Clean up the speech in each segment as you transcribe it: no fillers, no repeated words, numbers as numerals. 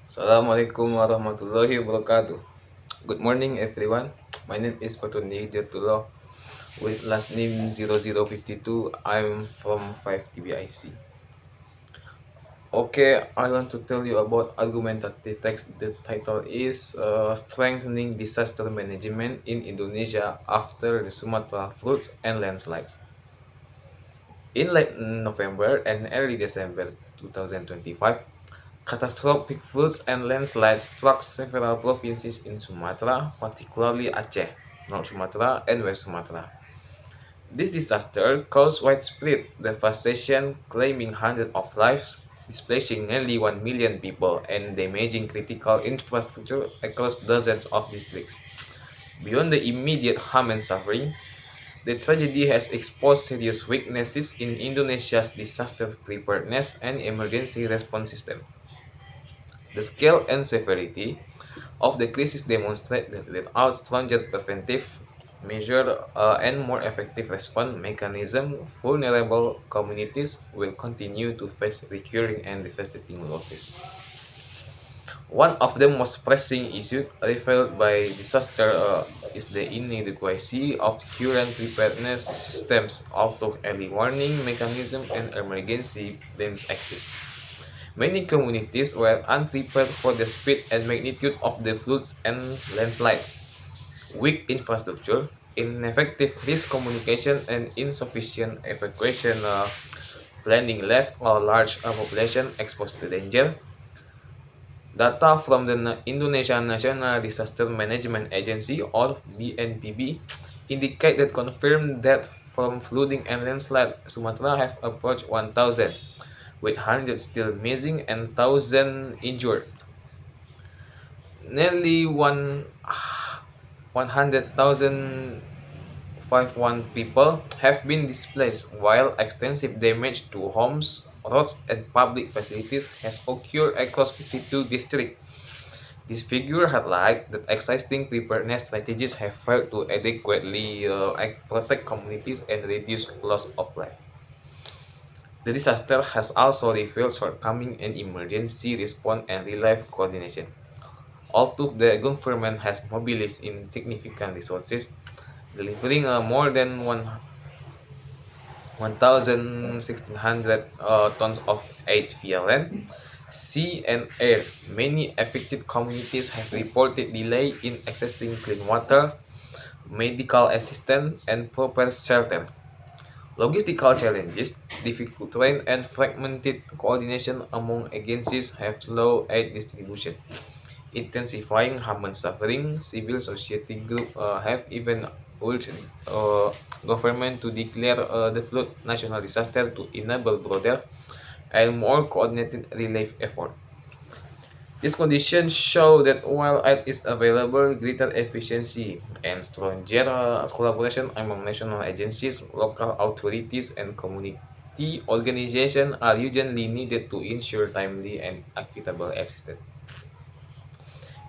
Assalamualaikum warahmatullahi wabarakatuh. Good morning everyone. My name is Fatuni Jatullah with last name 0052. I'm from 5 TBIC. Okay, I want to tell you about argumentative text. The title is Strengthening Disaster Management in Indonesia After the Sumatra Floods and Landslides. In late November and early December 2025, catastrophic floods and landslides struck several provinces in Sumatra, particularly Aceh, North Sumatra, and West Sumatra. This disaster caused widespread devastation, claiming hundreds of lives, displacing nearly 1 million people, and damaging critical infrastructure across dozens of districts. Beyond the immediate harm and suffering, the tragedy has exposed serious weaknesses in Indonesia's disaster preparedness and emergency response system. The scale and severity of the crisis demonstrate that without stronger preventive measures and more effective response mechanism, vulnerable communities will continue to face recurring and devastating losses. One of the most pressing issues revealed by disaster is the inadequacy of current preparedness systems, although early warning mechanism and emergency plans exist. Many communities were unprepared for the speed and magnitude of the floods and landslides. Weak infrastructure, ineffective risk communication, and insufficient evacuation planning left a large population exposed to danger. Data from the Indonesia National Disaster Management Agency or BNPB indicate that confirmed deaths from flooding and landslide Sumatra have approached 1,000, with hundreds still missing and thousands injured. Nearly 100,051 people have been displaced, while extensive damage to homes, roads, and public facilities has occurred across 52 districts. This figure highlights that existing preparedness strategies have failed to adequately protect communities and reduce loss of life. The disaster has also revealed shortcomings in emergency response and relief coordination. Although the government has mobilized in significant resources, delivering more than 1,600 tons of aid via land, sea, and air, many affected communities have reported delay in accessing clean water, medical assistance, and proper shelter. Logistical challenges, difficult terrain, and fragmented coordination among agencies have slowed aid distribution, intensifying human suffering. Civil society groups have even urged uh, government to declare the flood national disaster to enable broader and more coordinated relief effort. These conditions show that while aid is available, greater efficiency and stronger collaboration among national agencies, local authorities, and community organizations are urgently needed to ensure timely and equitable assistance.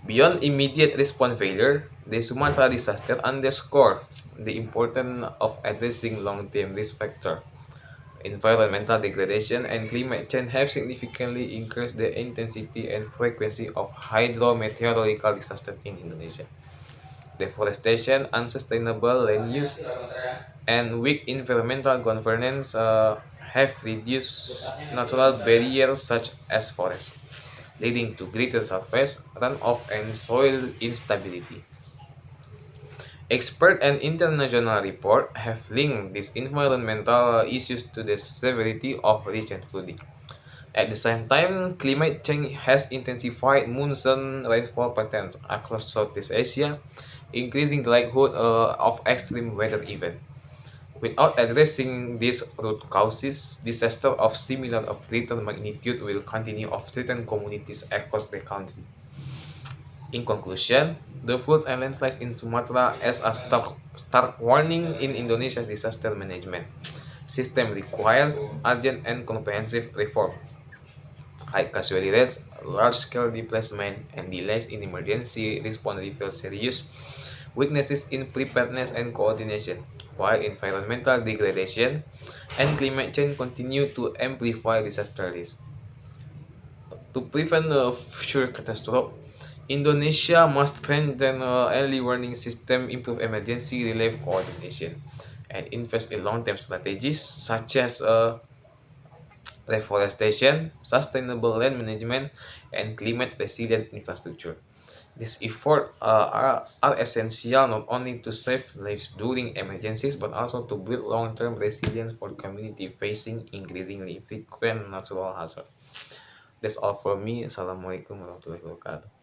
Beyond immediate response failure, the Sumatra disaster underscored the importance of addressing long-term risk factors. Environmental degradation and climate change have significantly increased the intensity and frequency of hydrometeorological disasters in Indonesia. Deforestation, unsustainable land use, and weak environmental governance have reduced natural barriers such as forests, leading to greater surface runoff and soil instability. Expert and international reports have linked these environmental issues to the severity of recent flooding. At the same time, climate change has intensified monsoon rainfall patterns across Southeast Asia, increasing the likelihood of extreme weather events. Without addressing these root causes, disaster of similar or greater magnitude will continue to threaten communities across the country. In conclusion, the floods and landslides in Sumatra as a stark warning in Indonesia's disaster management system requires urgent and comprehensive reform. High casualty rates, large-scale displacement, and delays in emergency response reveal serious weaknesses in preparedness and coordination, while environmental degradation and climate change continue to amplify disaster risk. To prevent a future catastrophe, Indonesia must strengthen early warning system, improve emergency relief coordination, and invest in long-term strategies such as reforestation, sustainable land management, and climate-resilient infrastructure. These efforts are essential not only to save lives during emergencies but also to build long-term resilience for community facing increasingly frequent natural hazards. That's all for me. Assalamualaikum warahmatullahi wabarakatuh.